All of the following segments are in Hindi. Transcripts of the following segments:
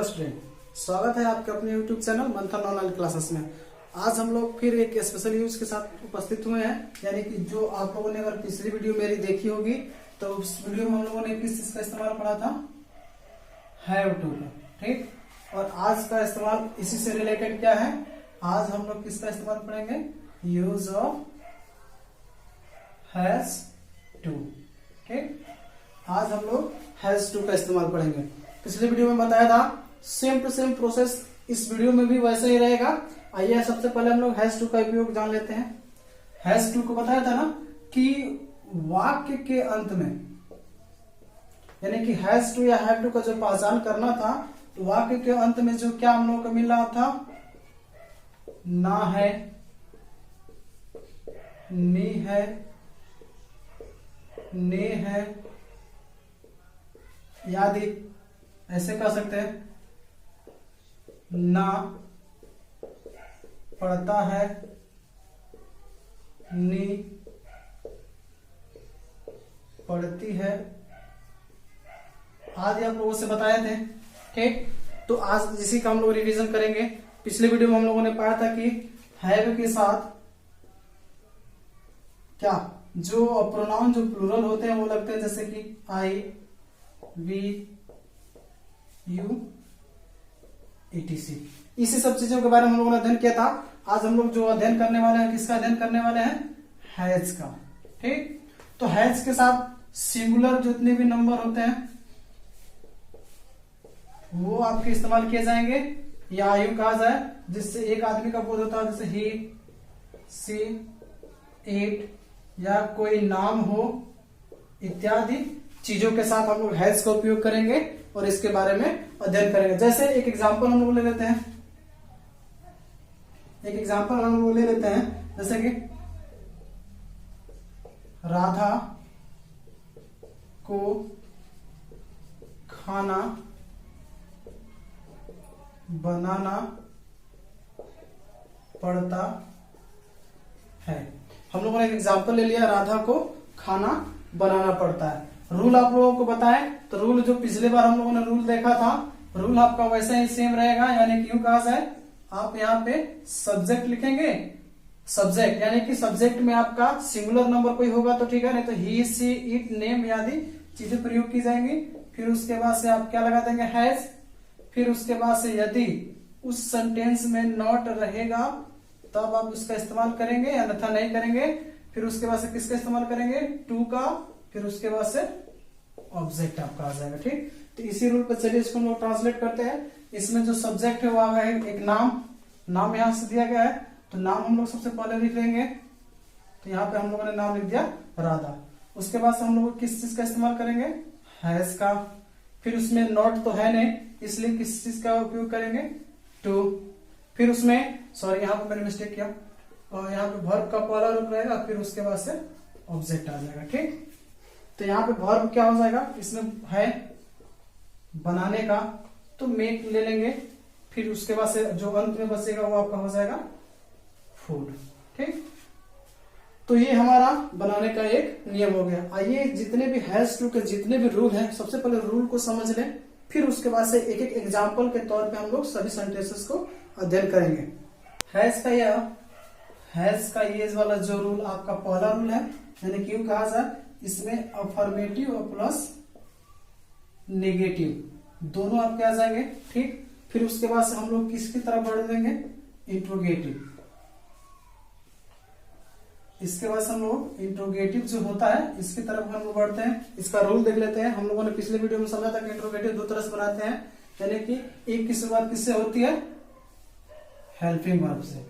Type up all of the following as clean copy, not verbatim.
स्टूडेंट, स्वागत है आपके अपने YouTube चैनल मंथन ऑनलाइन क्लासेस में। आज हम लोग फिर एक स्पेशल यूज के साथ उपस्थित हुए हैं, यानी कि जो आप लोगों ने अगर पिछली वीडियो मेरी देखी होगी तो उस वीडियो में हम लोगों ने किस चीज का इस्तेमाल पढ़ा था, हैव टू का। ठीक, और आज का इस्तेमाल इसी से रिलेटेड क्या है, आज हम लोग किसका इस्तेमाल पढ़ेंगे, यूज ऑफ हैज टू। ठीक, आज हम लोग हैज टू का इस्तेमाल पढ़ेंगे। पिछली वीडियो में बताया था सेम टू सेम प्रोसेस इस वीडियो में भी वैसे ही रहेगा। आइए सबसे पहले हम लोग हैज टू का उपयोग जान लेते हैं। हैज टू को बताया था ना कि वाक्य के अंत में, यानी कि हैज टू या हैव टू का जो पहचान करना था, तो वाक्य के अंत में जो क्या हम लोगों को मिल रहा था, ना है, नी है, ने है, याद ऐसे कह सकते हैं, ना पढ़ता है, नी पढ़ती है आदि आप लोगों से बताए थे। ठीक, तो आज इसी का हम लोग रिवीजन करेंगे। पिछले वीडियो में हम लोगों ने पाया था कि हैव के साथ क्या जो प्रोनाउन जो प्लूरल होते हैं वो लगते हैं, जैसे कि आई, वी, यू, etc। इसी सब चीजों के बारे में हम लोगों ने अध्ययन किया था। आज हम लोग जो अध्ययन करने वाले हैं, किसका अध्ययन करने वाले हैं, हैज का। ठीक, तो हैज के साथ सिंगुलर जितने भी नंबर होते हैं वो आपके इस्तेमाल किए जाएंगे, या यूं कहा जाए जिससे एक आदमी का बोध होता है, जैसे ही, सी, इट, या कोई नाम हो इत्यादि चीजों के साथ हम लोग हैज का उपयोग करेंगे और इसके बारे में अध्ययन करेंगे। जैसे एक एग्जांपल हम लोग ले लेते हैं, जैसे कि राधा को खाना बनाना पड़ता है। हम लोगों ने एक एग्जांपल ले लिया, राधा को खाना बनाना पड़ता है। रूल आप लोगों को बताएं तो रूल जो पिछले बार हम लोगों ने रूल देखा था, रूल आपका वैसे ही सेम रहेगा, यानी कि यूं कहा जाए, आप यहाँ पे सब्जेक्ट लिखेंगे, सब्जेक्ट यानी कि सब्जेक्ट में आपका सिंगुलर नंबर कोई होगा तो ठीक है, नहीं तो ही, सी, इट, नेम आदि चीजें प्रयोग की जाएंगी। फिर उसके बाद से आप क्या लगा देंगे, हैज। फिर उसके बाद से यदि उस सेंटेंस में नॉट रहेगा तब आप उसका इस्तेमाल करेंगे, अन्यथा नहीं करेंगे। फिर उसके बाद से किसका इस्तेमाल करेंगे, टू का। फिर उसके बाद से ऑब्जेक्ट आपका आ जाएगा। ठीक, तो इसी रूल पे चलिए इसको हम लोग ट्रांसलेट करते हैं। इसमें जो सब्जेक्ट है वो आ गया है एक नाम यहां से दिया गया है, तो नाम हम लोग सबसे पहले लिख लेंगे। तो यहाँ पे हम लोगों ने नाम लिख दिया राधा। उसके बाद से हम लोग किस चीज का इस्तेमाल करेंगे, हैज का। फिर उसमें नॉट तो है नहीं, इसलिए किस चीज का उपयोग करेंगे, टू। फिर उसमें सॉरी यहाँ पे मैंने मिस्टेक किया, और यहाँ पे वर्ब का पहला रूप रहेगा, फिर उसके बाद से ऑब्जेक्ट आ जाएगा। ठीक, तो यहाँ पे वर्ब क्या हो जाएगा, इसमें है बनाने का, तो मेक ले लेंगे। फिर उसके बाद से जो अंत में बचेगा वो आपका हो जाएगा फूड। ठीक, तो ये हमारा बनाने का एक नियम हो गया। आइए जितने भी हैज टू के जितने भी रूल हैं, सबसे पहले रूल को समझ लें, फिर उसके बाद से एक एक एग्जाम्पल के तौर पे हम लोग सभी सेंटेंसेस को अध्ययन करेंगे। हैज का ये वाला जो रूल आपका पहला रूल है, यानी क्यों कहा जाए, इसमें अफर्मेटिव और प्लस नेगेटिव दोनों आपके आ जाएंगे। ठीक, फिर उसके बाद से हम लोग किसकी तरफ बढ़ देंगे, इंट्रोगेटिव। इसके बाद से हम लोग इंट्रोगेटिव जो होता है इसकी तरफ हम लोग बढ़ते हैं। इसका रूल देख लेते हैं। हम लोगों ने पिछले वीडियो में समझा था कि इंट्रोगेटिव दो तरह से बनाते हैं, यानी कि एक की शुरुआत किससे होती है, हेल्पिंग वर्ब से।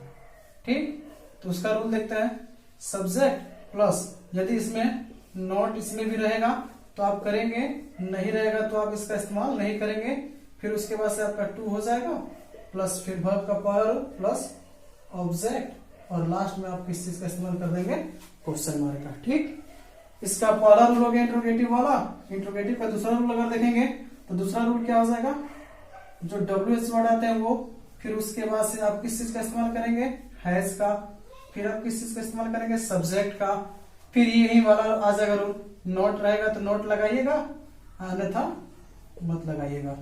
ठीक, तो उसका रूल देखते हैं, सब्जेक्ट प्लस यदि इसमें नॉट इसमें भी रहेगा तो आप करेंगे, नहीं रहेगा तो आप इसका इस्तेमाल नहीं करेंगे। फिर उसके बाद से आपका टू हो जाएगा, प्लस फिर वर्ब का पहला रूल प्लस ऑब्जेक्ट, और लास्ट में आप किस चीज का इस्तेमाल कर देंगे, क्वेश्चन मार्क का। ठीक, इसका पहला रूल हो गया इंट्रोगेटिव वाला। इंट्रोगेटिव का दूसरा रूल अगर देखेंगे तो दूसरा रूल क्या हो जाएगा, जो WH वर्ड आते हैं वो। फिर उसके बाद से आप किस चीज का इस्तेमाल करेंगे, हैज का। फिर आप किस चीज का इस्तेमाल करेंगे, सब्जेक्ट का। फिर यही वाला आ जाएगा रूल, नोट रहेगा तो नोट लगाइएगा, अन्यथा मत लगाइएगा।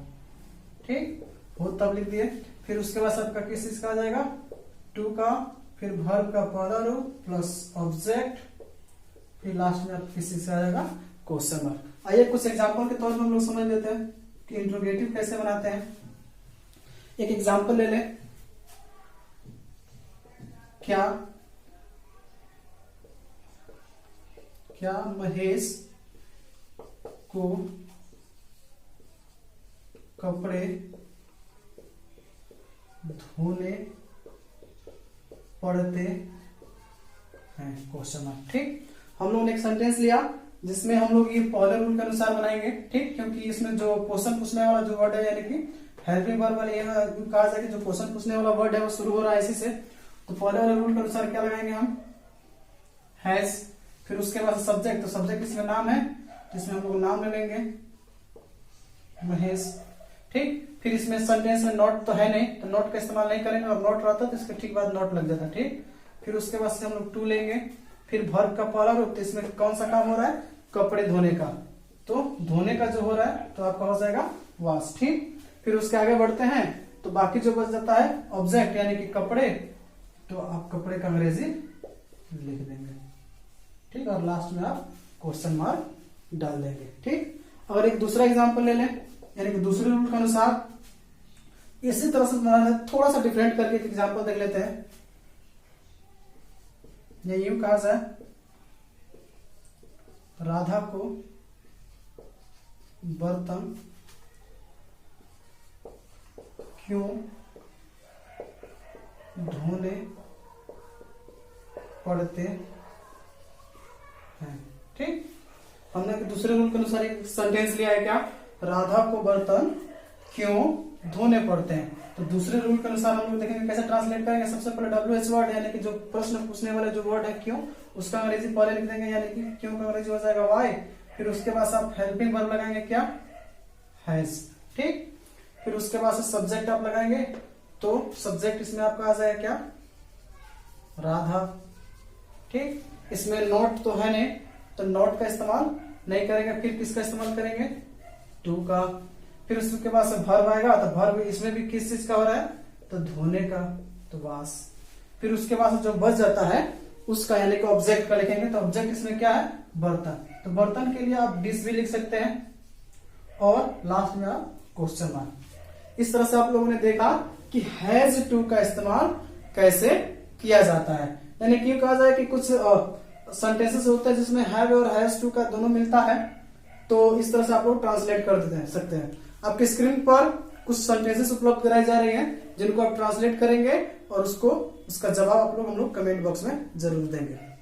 ठीक, हो तब लिख दिए। फिर उसके बाद आपका किस चीज का आ जाएगा, टू का, फिर वर्ब का पहला रूप प्लस ऑब्जेक्ट, फिर लास्ट में आपका किस चीज का आ जाएगा, क्वेश्चन मार्क। आइए कुछ एग्जांपल के तौर पर हम लोग समझ लेते हैं कि इंट्रोगेटिव कैसे बनाते हैं। एक एग्जांपल ले लें, क्या महेश को कपड़े धोने पड़ते हैं, क्वेश्चन मार्क। ठीक, हम लोगों ने एक सेंटेंस लिया जिसमें हम लोग ये पहले रूल के अनुसार बनाएंगे। ठीक, क्योंकि इसमें जो क्वेश्चन पूछने वाला जो वर्ड है यानी कि हेल्पिंग वर्ब वाले कहा जाए कि जो क्वेश्चन पूछने वाला वर्ड है वो शुरू हो रहा है इसी से, तो पहले वाले रूल के अनुसार क्या लगाएंगे हम, हैज। फिर उसके बाद सब्जेक्ट, तो सब्जेक्ट इसमें नाम है, इसमें हम लोग नाम ले लेंगे महेश। ठीक, फिर इसमें सेंटेंस में नॉट तो है नहीं, तो नॉट का इस्तेमाल नहीं करेंगे, और नॉट रहता तो इसके ठीक बाद नॉट लग जाता। ठीक, फिर उसके बाद से हम लोग टू लेंगे, फिर वर्ब का पहला रूप, तो इसमें कौन सा काम हो रहा है, कपड़े धोने का, तो धोने का जो हो रहा है तो आपका हो जाएगा वॉश। ठीक, फिर उसके आगे बढ़ते हैं तो बाकी जो बच जाता है ऑब्जेक्ट यानी कि कपड़े, तो आप कपड़े का अंग्रेजी लिख देंगे। ठीक, और लास्ट में आप क्वेश्चन मार्क डाल देंगे। ठीक, अगर एक दूसरा एग्जांपल ले लें, यानी कि दूसरे रूल के अनुसार इसी तरह से बनाना है, थोड़ा सा डिफरेंट करके एक एग्जांपल देख लेते हैं। ये यूं कहा जाए, राधा को बर्तन क्यों धोने पड़ते हैं। ठीक, हमने दूसरे रूल के अनुसार एक सेंटेंस लिया है, क्या, राधा को बर्तन क्यों धोने पड़ते हैं। तो दूसरे रूल के अनुसार हम लोग देखेंगे कैसे ट्रांसलेट करेंगे। सबसे पहले WH वर्ड यानी कि जो प्रश्न पूछने वाले जो वर्ड है क्यों, उसका अंग्रेजी पहले लिख देंगे, यानी कि क्यों का अंग्रेजी हो जाएगा वाई। फिर उसके बाद आप हेल्पिंग वर्ब लगाएंगे, क्या, हैज। ठीक, फिर उसके बाद से सब्जेक्ट आप लगाएंगे, तो सब्जेक्ट इसमें आपका आ जाएगा क्या, राधा। ठीक, इसमें नॉट तो है नहीं, तो नॉट का इस्तेमाल नहीं करेंगे, फिर किसका इस्तेमाल करेंगे, टू का। फिर उसके बाद से वर्ब आएगा, तो वर्ब इसमें भी किस चीज का हो रहा है, तो धोने का, तो वाश। फिर उसके बाद जो बच जाता है उसका यानी कि ऑब्जेक्ट का लिखेंगे, तो ऑब्जेक्ट इसमें क्या है, बर्तन। तो बर्तन के लिए आप डिश भी लिख सकते हैं, और लास्ट में आप क्वेश्चन मार्क। इस तरह से आप लोगों ने देखा कि हैज टू का इस्तेमाल कैसे किया जाता है। यानी कि कहा जाए कि कुछ सेंटेंसेस होते हैं जिसमें हैव और हैज टू का दोनों मिलता है, तो इस तरह से आप लोग ट्रांसलेट कर सकते हैं। आपकी स्क्रीन पर कुछ सेंटेंसेस उपलब्ध कराई जा रही हैं जिनको आप ट्रांसलेट करेंगे, और उसका जवाब हम लोग कमेंट बॉक्स में जरूर देंगे।